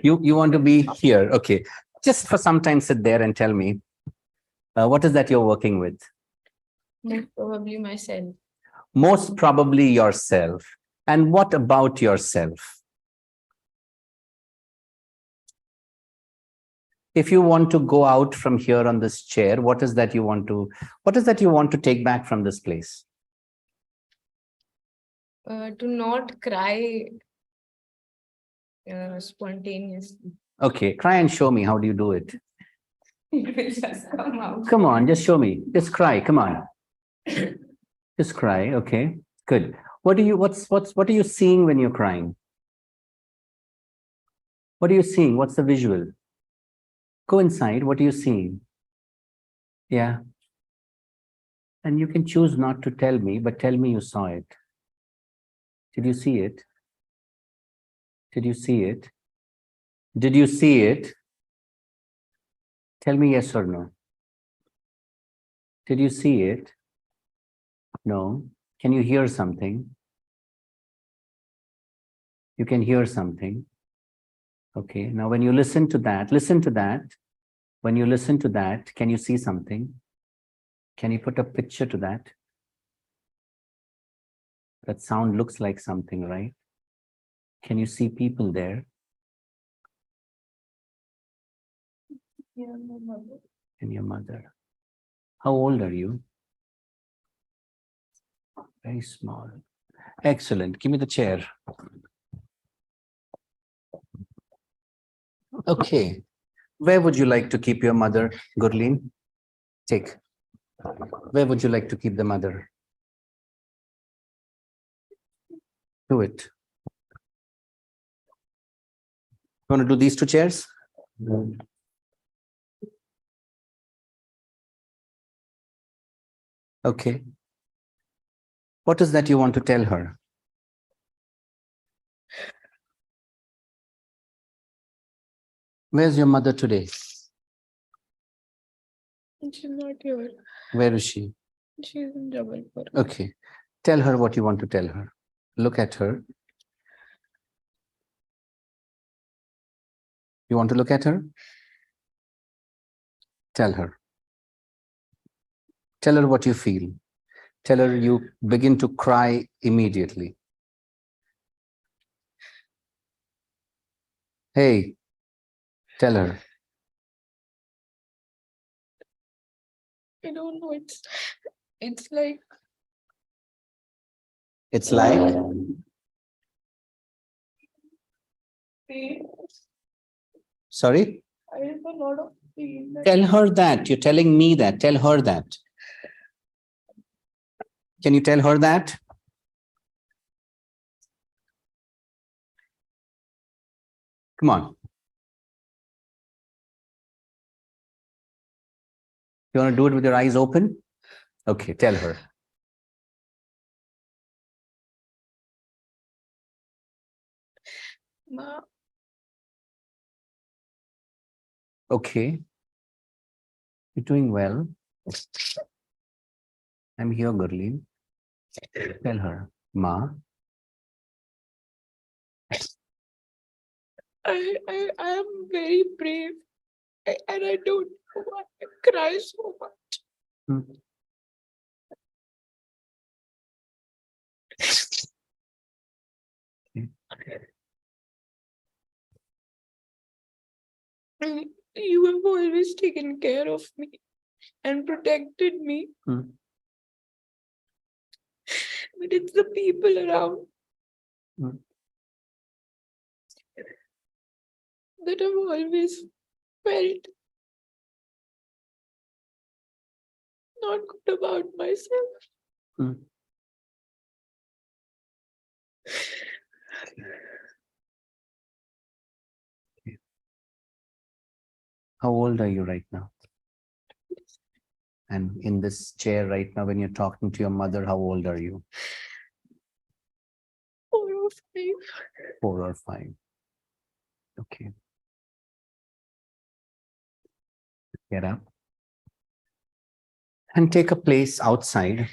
You want to be here. Okay. Just for some time, sit there and tell me, what is that you're working with? Most probably myself. Most probably yourself. And what about yourself? If you want to go out from here on this chair, what is that you want to take back from this place? To not cry spontaneously. Okay, try and show me. How do you do it? It will just come out. Come on, just show me. Just cry. Come on. Just cry. Okay, good. What are you seeing when you're crying? What are you seeing? What's the visual? Go inside. What are you seeing? Yeah. And you can choose not to tell me, but tell me you saw it. Did you see it? Did you see it? Did you see it? Tell me yes or no. Did you see it? No. Can you hear something? You can hear something. Okay. Now, when you listen to that. When you listen to that, can you see something? Can you put a picture to that? That sound looks like something, right? Can you see people there? Yeah, my mother. And your mother. How old are you? Very small. Excellent. Give me the chair. Okay. Where would you like to keep your mother, Gurleen? Take. Where would you like to keep the mother? Do it. You want to do these two chairs? Okay. What is that you want to tell her? Where's your mother today? She's not here. Where is she? She's in Jabalpur. Okay. Tell her what you want to tell her. Look at her. You want to look at her? Tell her. Tell her what you feel. Tell her you begin to cry immediately. Hey, tell her. I don't know. It's like It's like pain. Sorry? I have a lot of pain. Tell her that. You're telling me that. Tell her that. Can you tell her that? Come on. You want to do it with your eyes open? Okay, tell her. Ma, Okay. You're doing well. I'm here, Gurleen. Tell her, Ma. I am very brave. And I don't know why I cry so much. Hmm. You have always taken care of me and protected me. Hmm. But it's the people around Hmm. that I've always felt not good about myself. Hmm. How old are you right now? And in this chair right now, when you're talking to your mother, how old are you? 4 or 5. 4 or 5. Okay. Get up. And take a place outside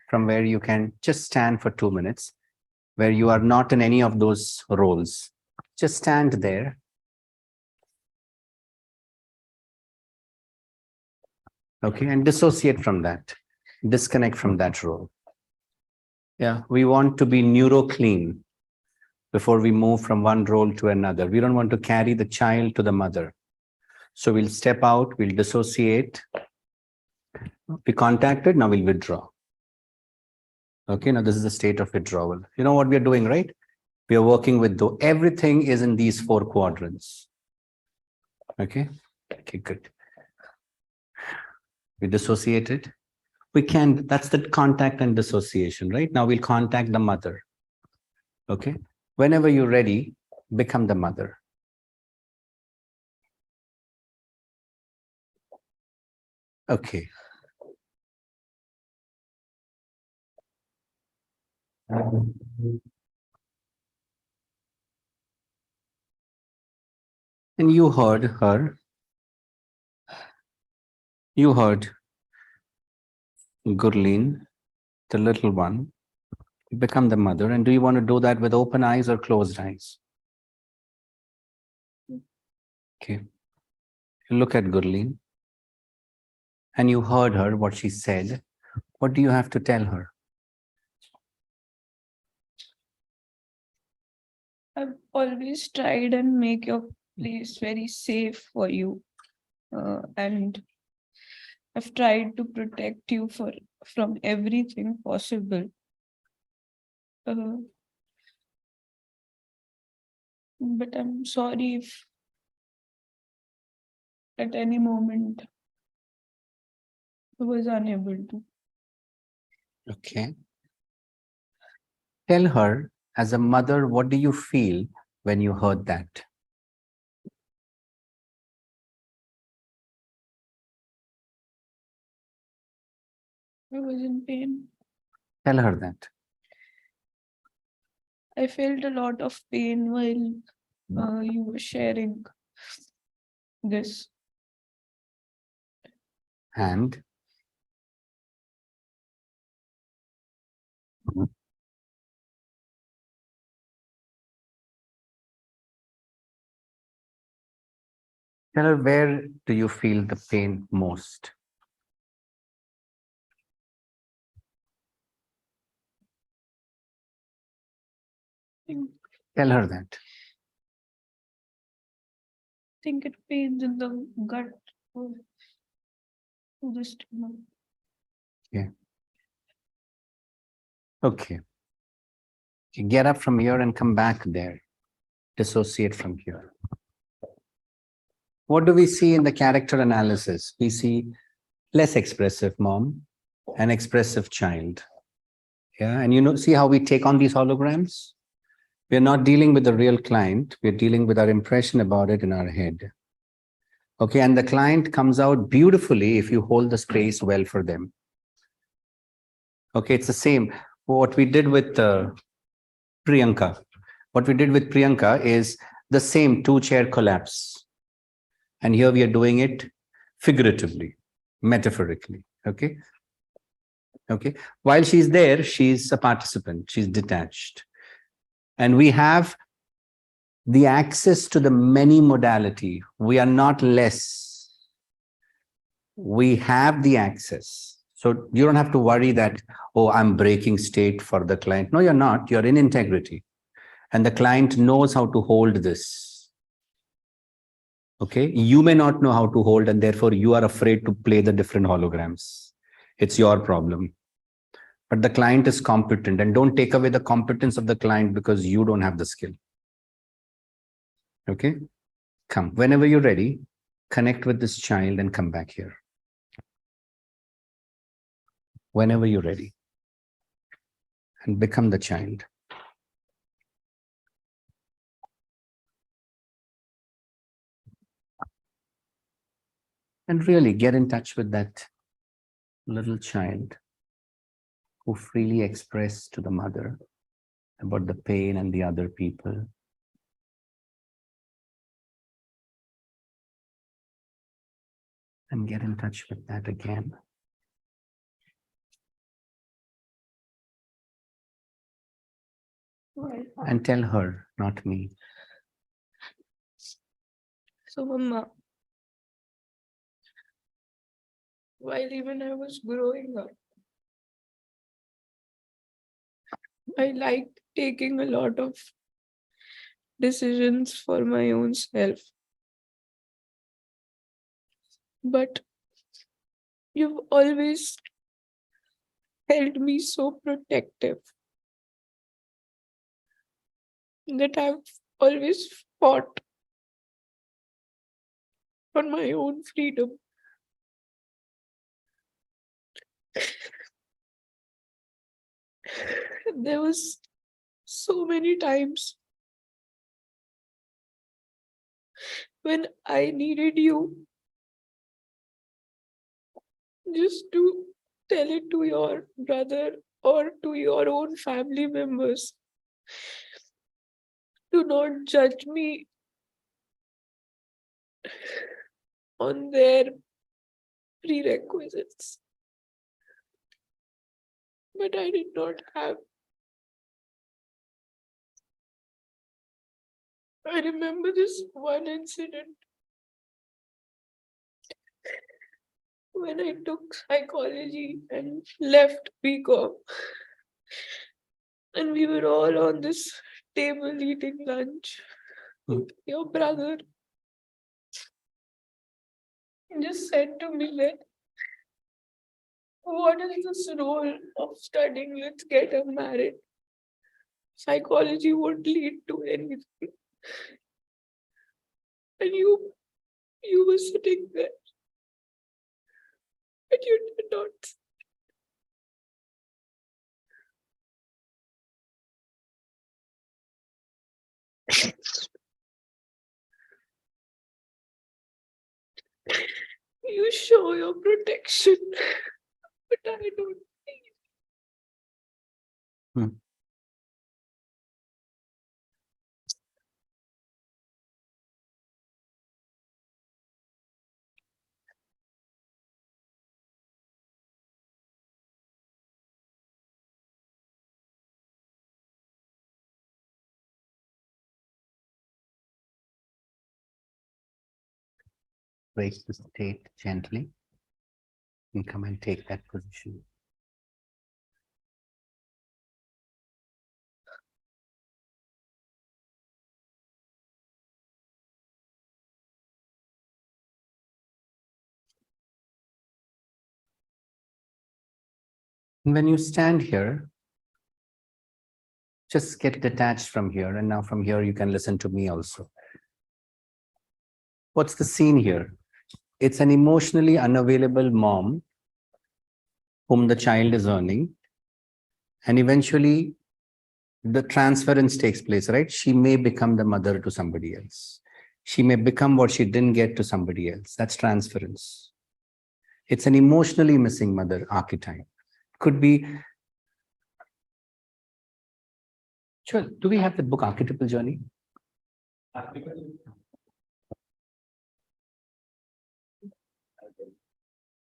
from where you can just stand for 2 minutes, where you are not in any of those roles. Just stand there Okay, and dissociate from that, disconnect from that role. Yeah, we want to be neuro clean before we move from one role to another. We don't want to carry the child to the mother. So we'll step out, we'll dissociate, we contacted, now we'll withdraw. Okay, now this is the state of withdrawal. You know what we are doing, right? We are working with everything is in these 4 quadrants. Okay, good. We dissociated. We can, that's the contact and dissociation, right? Now we'll contact the mother. Okay, whenever you're ready, become the mother. Okay. And you heard her. You heard Gurleen, the little one, become the mother. And do you want to do that with open eyes or closed eyes? Okay. Look at Gurleen. And you heard her, what she said. What do you have to tell her? I've always tried and make your place very safe for you. And I've tried to protect you from everything possible. But I'm sorry if at any moment I was unable to. Okay. Tell her, as a mother, what do you feel when you heard that? I was in pain. Tell her that. I felt a lot of pain while you were sharing this. And tell her, where do you feel the pain most? Tell her that. I think it pains in the gut or the stomach. Yeah. Okay. Get up from here and come back there. Dissociate from here. What do we see in the character analysis? We see less expressive mom, an expressive child. Yeah, and you know, see how we take on these holograms? We're not dealing with the real client. We're dealing with our impression about it in our head. Okay, and the client comes out beautifully if you hold the space well for them. Okay, it's the same. What we did with Priyanka. What we did with Priyanka is the same 2-chair collapse. And here we are doing it figuratively, metaphorically. Okay. Okay. While she's there, she's a participant, she's detached. And we have the access to the many modality. We are not less. We have the access. So you don't have to worry that, oh, I'm breaking state for the client. No, you're not. You're in integrity. And the client knows how to hold this. Okay. You may not know how to hold, and therefore you are afraid to play the different holograms. It's your problem. But the client is competent, and don't take away the competence of the client because you don't have the skill. Okay. Come. Whenever you're ready, connect with this child and come back here. Whenever you're ready. And become the child. And really get in touch with that little child who freely expressed to the mother about the pain and the other people. And get in touch with that again. Right. And tell her, not me. So, Mama, while even I was growing up. I liked taking a lot of decisions for my own self. But you've always held me so protective that I've always fought for my own freedom. There was so many times when I needed you just to tell it to your brother or to your own family members. Do not judge me on their prerequisites. But I did not have. I remember this one incident when I took psychology and left BCom. And we were all on this table eating lunch. Your brother just said to me that, what is this role of studying? Let's get her married. Psychology won't lead to anything. And you were sitting there, and you did not. You show your protection, but I don't. Hmm. Raise the state gently and come and take that position. When you stand here, just get detached from here. And now from here, you can listen to me also. What's the scene here? It's an emotionally unavailable mom whom the child is earning. And eventually, the transference takes place, right? She may become the mother to somebody else. She may become what she didn't get to somebody else. That's transference. It's an emotionally missing mother archetype. Could be. Sure. Do we have the book Archetypal Journey? How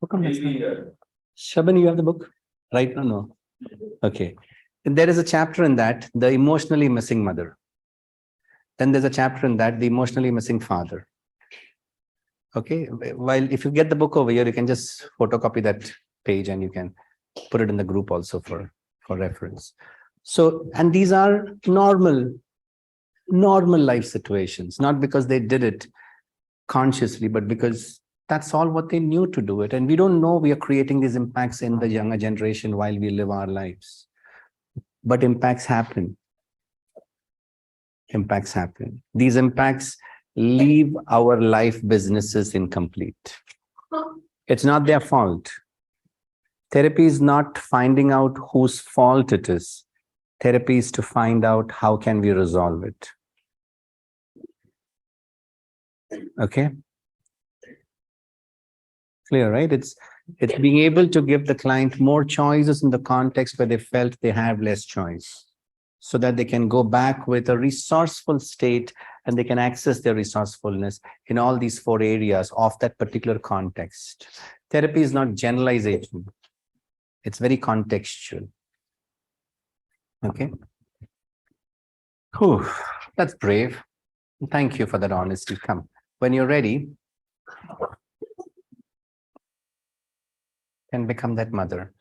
come that's not? Shaban, you have the book? Right now, no. Okay. And there is a chapter in that, the emotionally missing mother. Then there's a chapter in that, the emotionally missing father. Okay. While if you get the book over here, you can just photocopy that page and you can put it in the group also for reference. So, and these are normal life situations, not because they did it consciously, but because that's all what they knew to do it. And we don't know we are creating these impacts in the younger generation while we live our lives. But impacts happen. Impacts happen. These impacts leave our life businesses incomplete. It's not their fault. Therapy is not finding out whose fault it is. Therapy is to find out how can we resolve it. Okay? Clear, right? It's being able to give the client more choices in the context where they felt they have less choice, so that they can go back with a resourceful state and they can access their resourcefulness in all these 4 areas of that particular context. Therapy is not generalization. It's very contextual. Okay. Whew, that's brave. Thank you for that honesty. Come. When you're ready, can become that mother.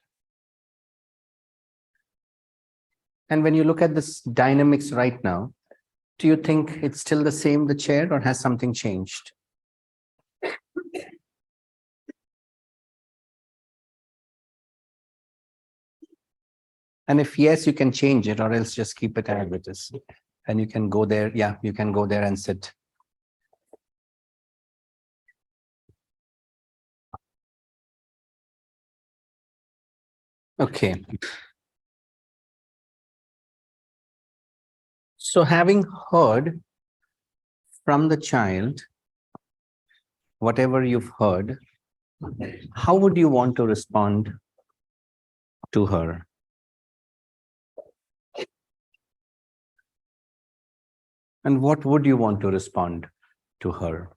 And when you look at this dynamics right now, do you think it's still the same, the chair, or has something changed? And if yes, you can change it, or else just keep it as it is. And you can go there. Yeah, you can go there and sit. Okay. So having heard from the child, whatever you've heard, how would you want to respond to her? And what would you want to respond to her?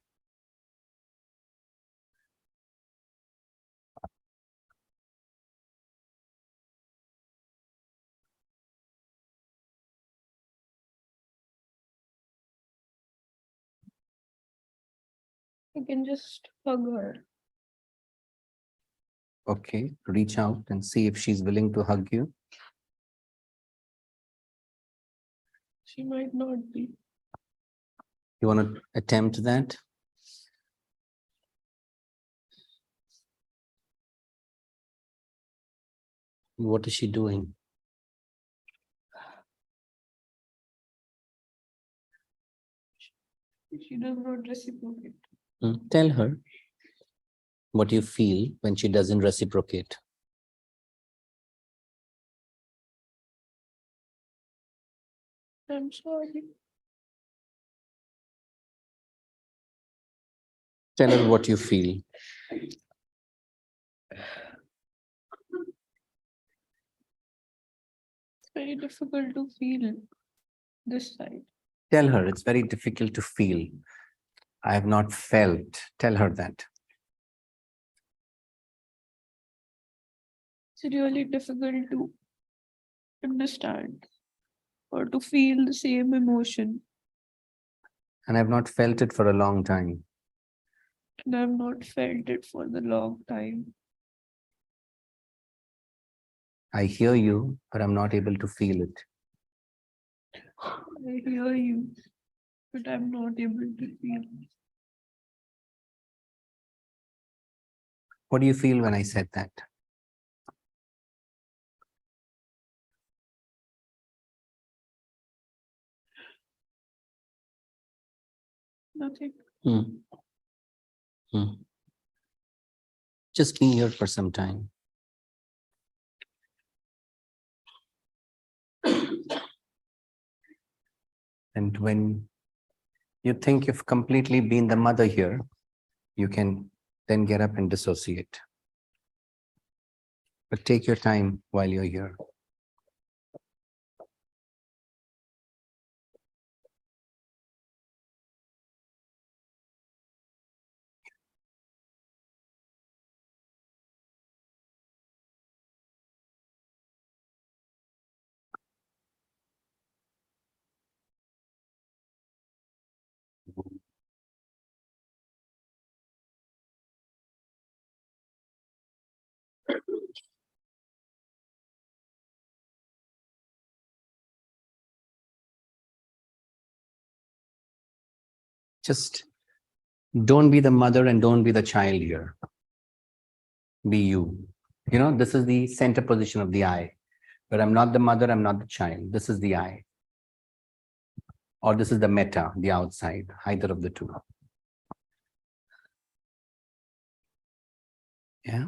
You can just hug her. Okay, reach out and see if she's willing to hug you. She might not be. You want to attempt that? What is she doing? She does not reciprocate. Tell her what you feel when she doesn't reciprocate. I'm sorry. Tell her what you feel. It's very difficult to feel this side. Tell her it's very difficult to feel. I have not felt. Tell her that. It's really difficult to understand or to feel the same emotion. And I've not felt it for a long time. And I've not felt it for the long time. I hear you, but I'm not able to feel it. I hear you, but I'm not able to feel. What do you feel when I said that? Nothing. Just be here for some time. And when you think you've completely been the mother here, you can then get up and dissociate. But take your time while you're here. Just don't be the mother and don't be the child here. Be you. You know, this is the center position of the I. But I'm not the mother, I'm not the child. This is the I. Or this is the meta, the outside, either of the two. Yeah.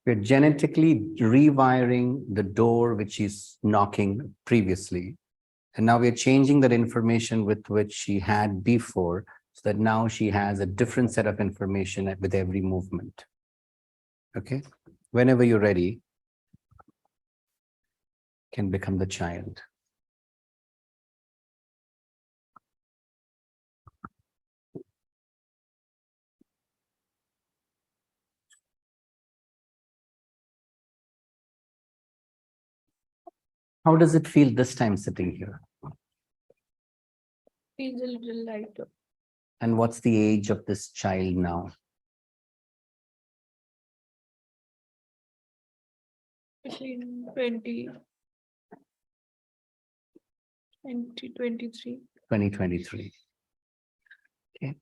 We're genetically rewiring the door which is knocking previously. And now we're changing that information with which she had before, so that now she has a different set of information with every movement. Okay. Whenever you're ready, can become the child. How does it feel this time sitting here? Feels a little lighter. And what's the age of this child now? Between 2023. 2023. Okay.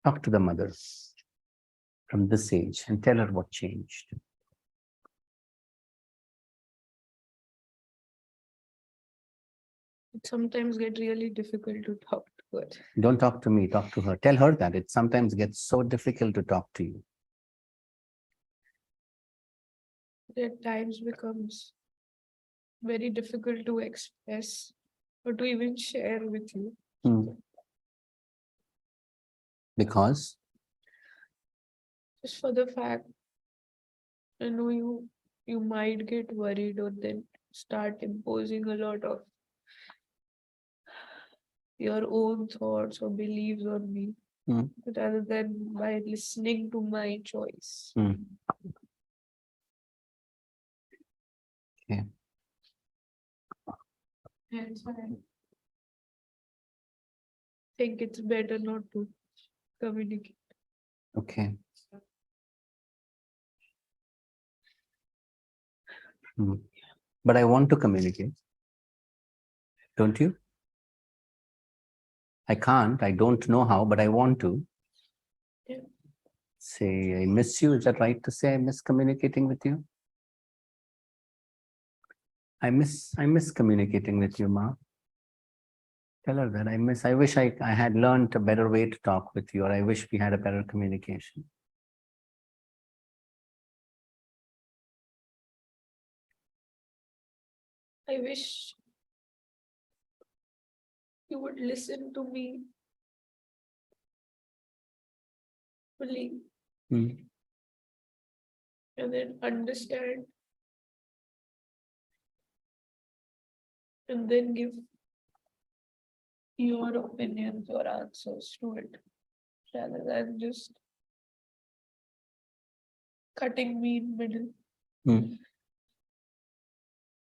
Talk to the mother from this age and tell her what changed. It sometimes get really difficult to talk to her. Don't talk to me, talk to her. Tell her that it sometimes gets so difficult to talk to you. It at times becomes very difficult to express or to even share with you. Because Just for the fact, I know you might get worried or then start imposing a lot of your own thoughts or beliefs on me, rather than by listening to my choice. Okay. Hence, I think it's better not to communicate. Okay. But I want to communicate. Don't you? I can't. I don't know how, but I want to. Yeah. Say, I miss you. Is that right to say I miss communicating with you? I miss communicating with you, Ma. Tell her that I wish I had learned a better way to talk with you, or I wish we had a better communication. I wish you would listen to me fully and then understand and then give your opinions or answers to it rather than just cutting me in middle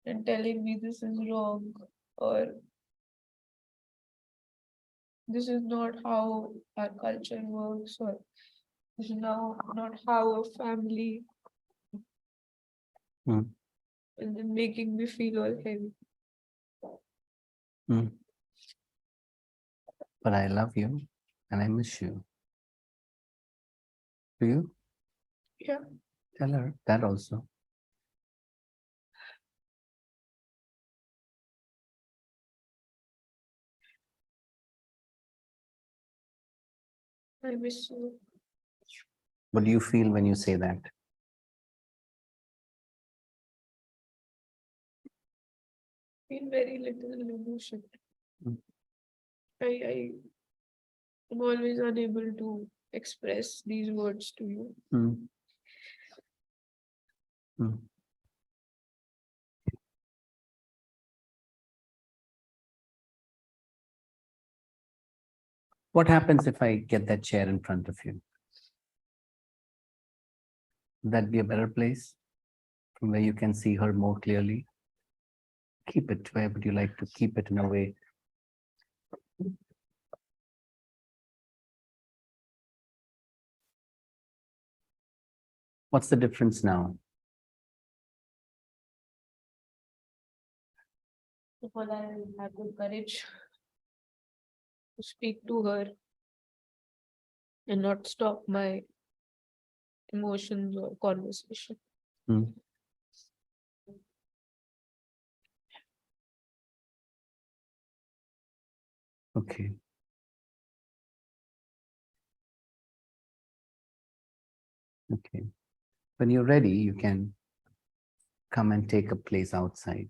and telling me this is wrong or this is not how our culture works or this is now not how a family and then making me feel all heavy. But I love you and I miss you. Do you? Yeah. Tell her that also. I miss you. What do you feel when you say that? Feel very little emotion. I am always unable to express these words to you. What happens if I get that chair in front of you? Would that be a better place from where you can see her more clearly? Keep it. Where would you like to keep it in a way? What's the difference now? Because I have the courage to speak to her and not stop my emotions or conversation. Okay. Okay. When you're ready, you can come and take a place outside.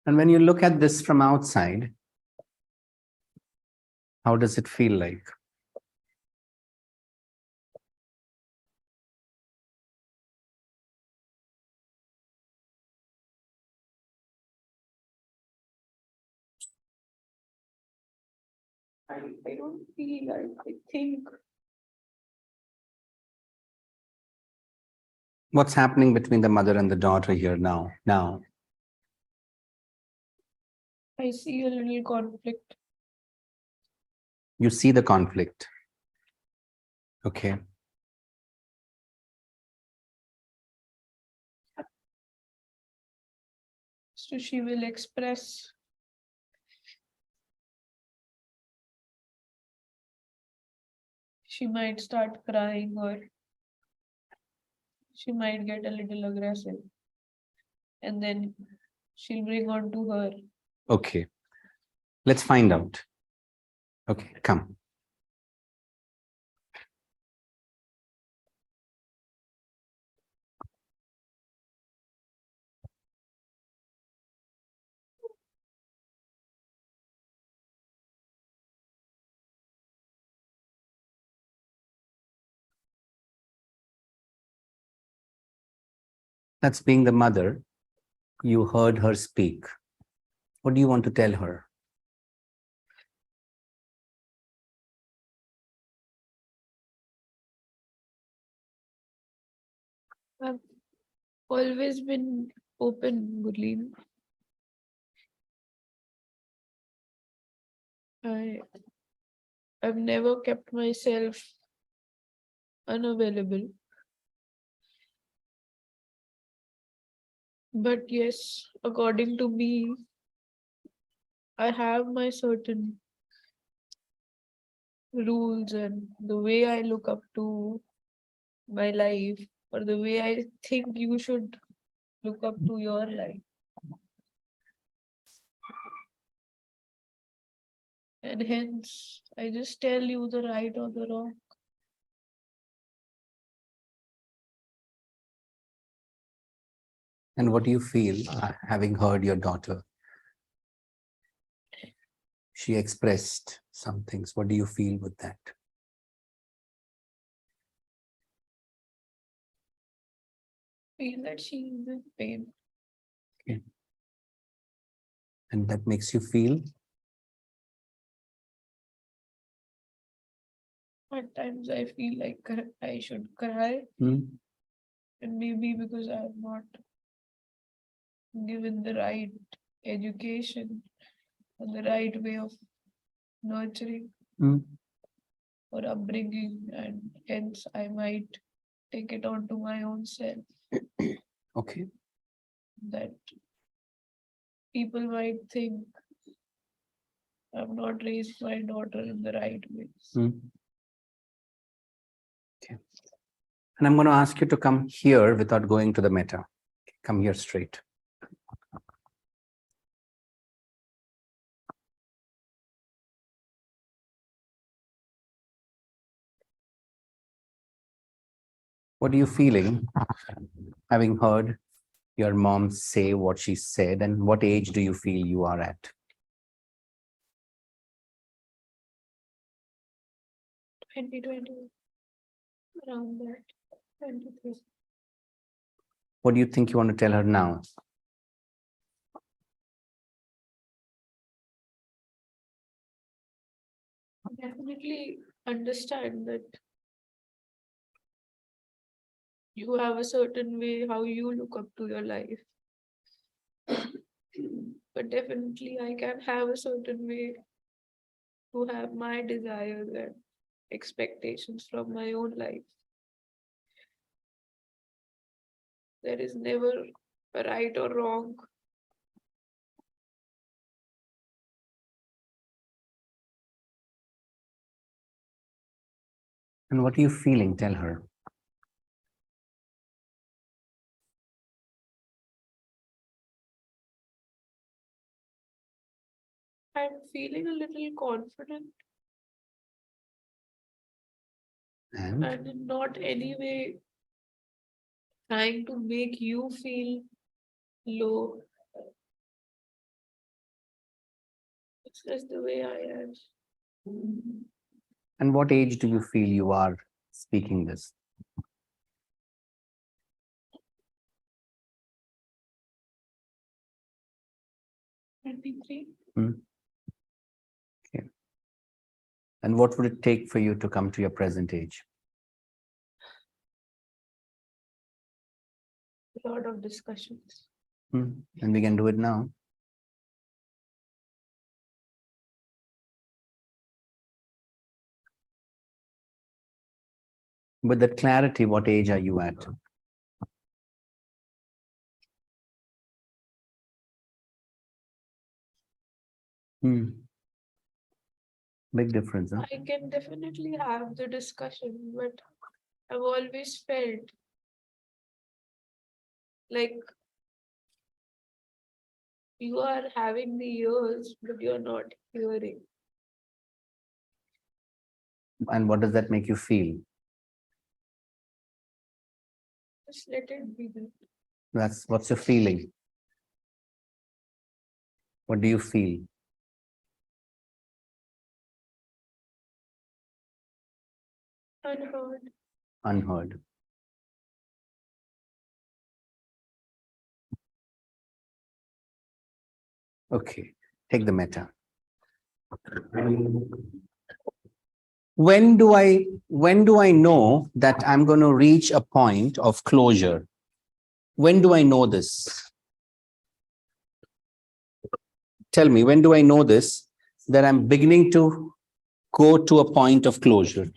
And when you look at this from outside, how does it feel like? I don't feel, I think. What's happening between the mother and the daughter here now? I see a little conflict. You see the conflict. Okay. So she will express. She might start crying, or she might get a little aggressive. And then she'll bring on to her. Okay. Let's find out. Okay, come. That's being the mother. You heard her speak. What do you want to tell her? I've always been open, Gurleen. I've never kept myself unavailable. But yes, according to me, I have my certain rules and the way I look up to my life, or the way I think you should look up to your life. And hence, I just tell you the right or the wrong. And what do you feel having heard your daughter? She expressed some things. What do you feel with that? Feel that she is in pain. Okay. And that makes you feel? At times, I feel like I should cry, Hmm? and maybe because I have not given the right education or the right way of nurturing Hmm? or upbringing, and hence I might take it on to my own self. Okay. That people might think I've not raised my daughter in the right ways. Hmm? Okay. And I'm going to ask you to come here without going to the meta. Come here straight. What are you feeling having heard your mom say what she said, and what age do you feel you are at? 2020, around that, 23. What do you think you want to tell her now? Definitely understand that you have a certain way how you look up to your life. But definitely, I can have a certain way to have my desires and expectations from my own life. There is never a right or wrong. And what are you feeling? Tell her. I'm feeling a little confident And and in not any way trying to make you feel low. It's just the way I am. and what age do you feel you are speaking this? 23. Hmm? Okay. And what would it take for you to come to your present age? A lot of discussions. And we can do it now. With that clarity, what age are you at? Big difference, huh? I can definitely have the discussion, but I've always felt like you are having the ears, but you're not hearing. And what does that make you feel? Just let it be. What's your feeling? What do you feel? Unheard. Unheard. Okay, take the meta. When do I know that I'm going to reach a point of closure? When do I know this? Tell me, when do I know this, that I'm beginning to go to a point of closure?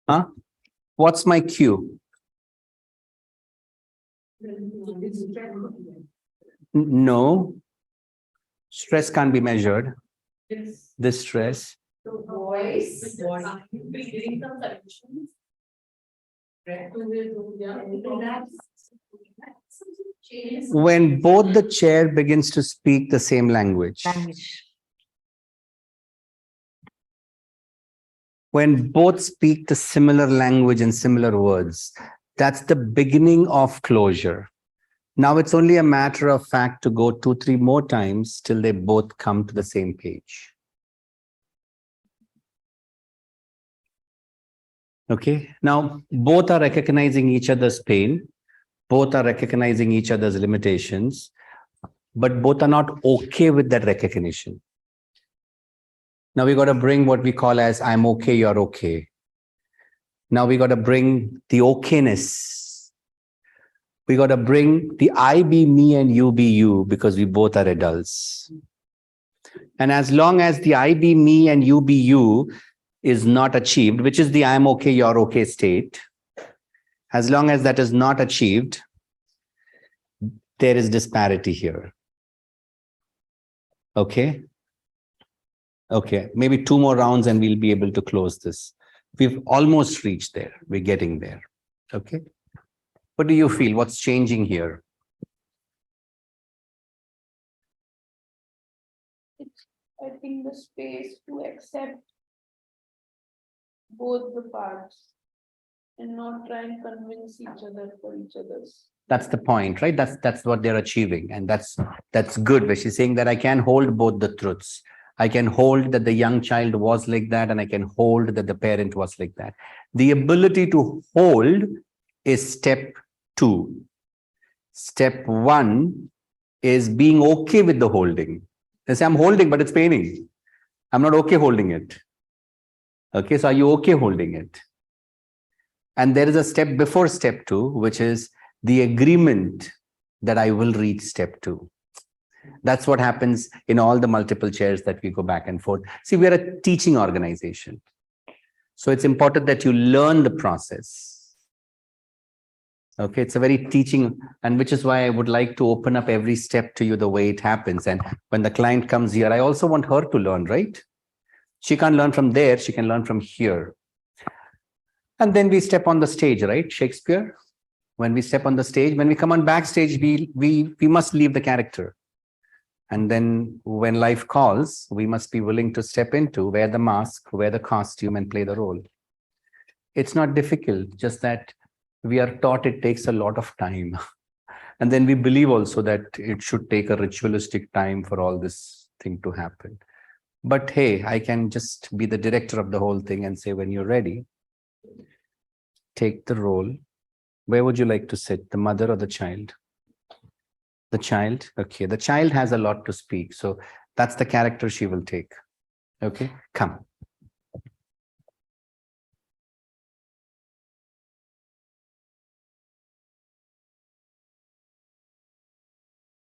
Huh? What's my cue? No. Stress can't be measured. This stress. Voice. When both the chair begins to speak the same language. When both speak the similar language and similar words, that's the beginning of closure. Now it's only a matter of fact to go 2-3 more times till they both come to the same page. Okay, now both are recognizing each other's pain, both are recognizing each other's limitations, but both are not okay with that recognition. Now we got to bring what we call as I'm okay, you're okay. Now we got to bring the okayness. We got to bring the I be me and you be you, because we both are adults. And as long as the I be me and you be you is not achieved, which is the I'm okay, you're okay state, as long as that is not achieved, there is disparity here. Okay? Okay, maybe 2 more rounds and we'll be able to close this. We've almost reached there. We're getting there. Okay? What do you feel? What's changing here? I think the space to accept both the parts and not try and convince each other for each other's. That's the point, right? That's what they're achieving. And that's good. Where she's saying that I can hold both the truths. I can hold that the young child was like that, and I can hold that the parent was like that. The ability to hold is step 2. Step 1 is being okay with the holding. They say, I'm holding, but it's paining. I'm not okay holding it. Okay, so are you okay holding it? And there is a step before step 2, which is the agreement that I will reach step 2. That's what happens in all the multiple chairs that we go back and forth. See, we're a teaching organization. So it's important that you learn the process. Okay, it's a very teaching, and which is why I would like to open up every step to you the way it happens. And when the client comes here, I also want her to learn, right? She can't learn from there, she can learn from here. And then we step on the stage, right? Shakespeare. When we step on the stage, when we come on backstage, we must leave the character. And then when life calls, we must be willing to step into, wear the mask, wear the costume, and play the role. It's not difficult, just that we are taught it takes a lot of time. And then we believe also that it should take a ritualistic time for all this thing to happen. But hey, I can just be the director of the whole thing and say, when you're ready, take the role. Where would you like to sit, the mother or the child? The child. Okay, the child has a lot to speak. So that's the character she will take. Okay, come.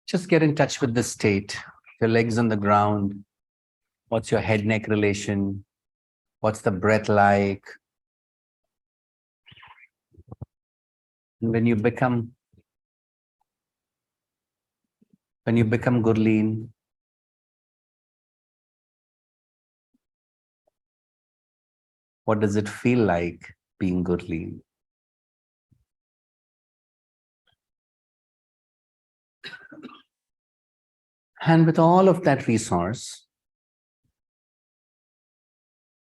Just get in touch with the state. Your legs on the ground. What's your head neck relation? What's the breath like? And when you become Gurleen, what does it feel like being Gurleen? And with all of that resource,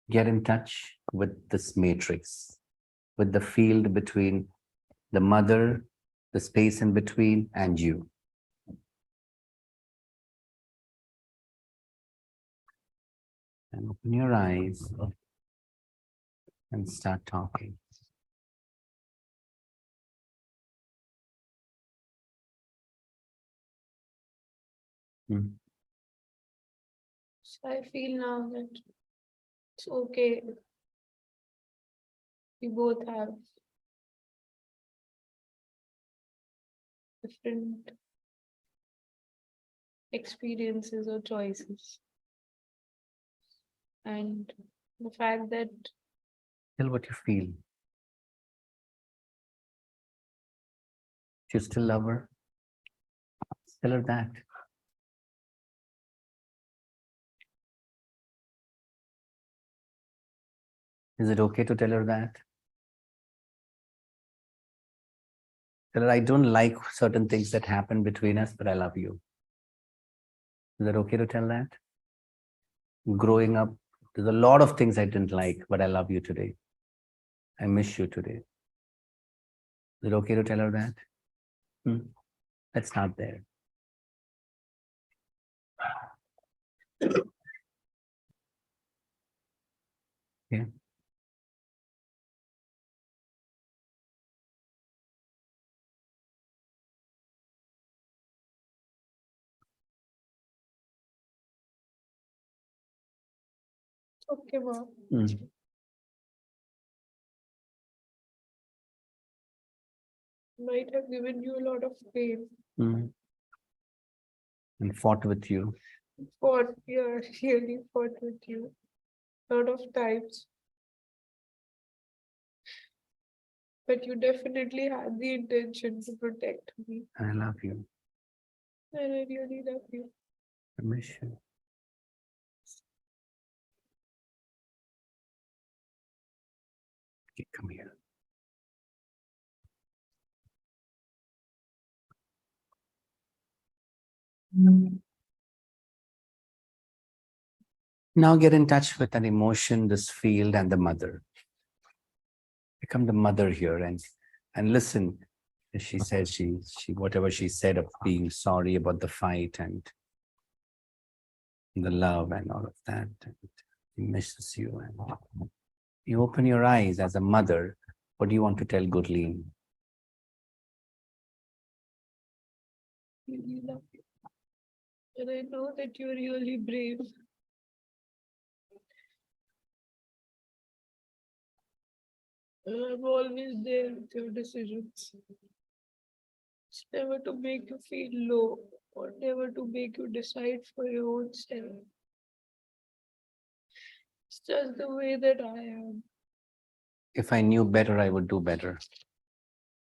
get in touch with this matrix, with the field between the mother, the space in between, and you. And open your eyes and start talking. Hmm. So I feel now that it's okay. We both have different experiences or choices. And the fact that Tell what you feel. Do you still love her? Tell her that. Is it okay to tell her that? Tell her, I don't like certain things that happen between us, but I love you. Is that okay to tell that? Growing up, there's a lot of things I didn't like, but I love you today. I miss you today. Is it okay to tell her that? Let's start there. Yeah. okay, mom, Mm. might have given you a lot of pain. Mm. And fought with you. Fought, yeah, really fought with you a lot of times. But you definitely had the intention to protect me. I love you. And I really love you. I miss you. Okay, come here. Now get in touch with an emotion, this field, and the mother. Become the mother here and listen. She says she whatever she said of being sorry about the fight and the love and all of that. And he misses you. And you open your eyes as a mother. What do you want to tell Gurleen? Really love you. And I know that you're really brave. And I'm always there with your decisions. It's never to make you feel low or never to make you decide for your own self. It's just the way that I am. If I knew better, I would do better.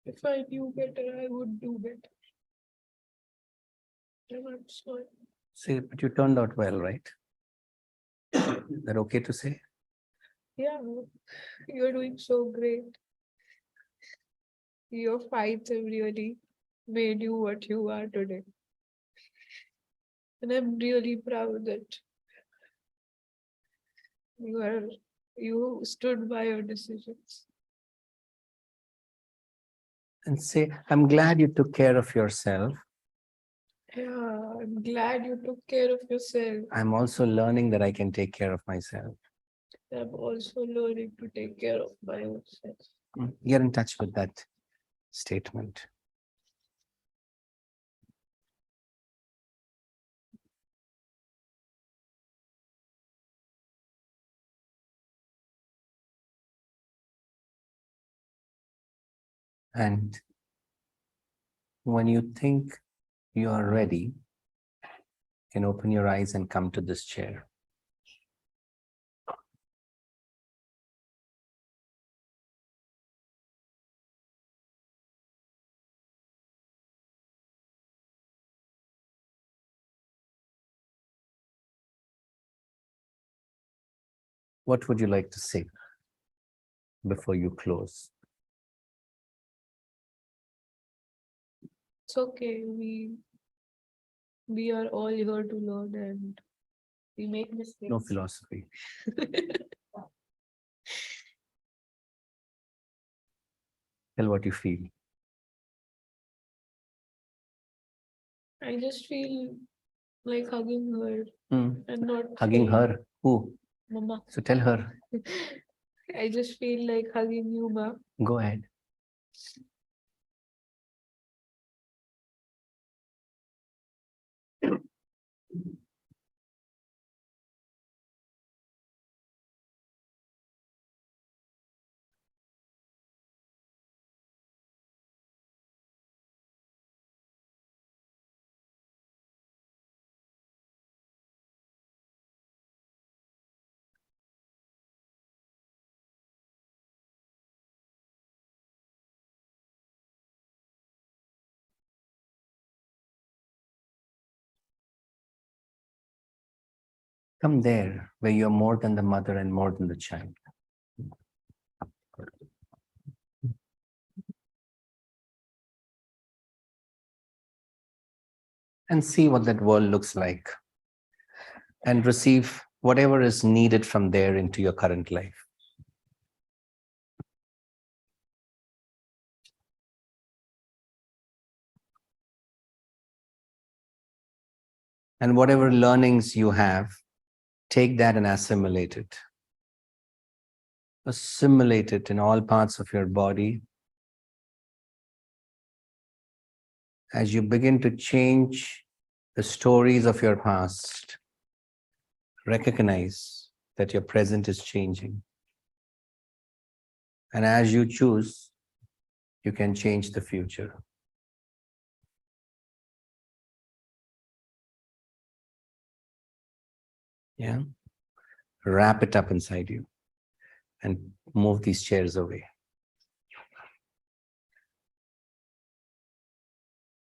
If I knew better, I would do better. And I'm sorry. See, but you turned out well, right? Is that okay to say? Yeah, you're doing so great. Your fights have really made you what you are today. And I'm really proud that you stood by your decisions. And say, I'm glad you took care of yourself. Yeah, I'm glad you took care of yourself. I'm also learning that I can take care of myself. I'm also learning to take care of my own self. Get in touch with that statement. And when you think you are ready, you can open your eyes and come to this chair. What would you like to say before you close? It's okay. We are all here to learn and we make mistakes. No philosophy. Tell what you feel. I just feel like hugging her and not Hugging saying, her. Who? Mama. So tell her. I just feel like hugging you, Ma. Go ahead. Come there where you're more than the mother and more than the child. And see what that world looks like. And receive whatever is needed from there into your current life. And whatever learnings you have, take that and assimilate it. Assimilate it in all parts of your body. As you begin to change the stories of your past, recognize that your present is changing. And as you choose, you can change the future. Yeah? Wrap it up inside you and move these chairs away.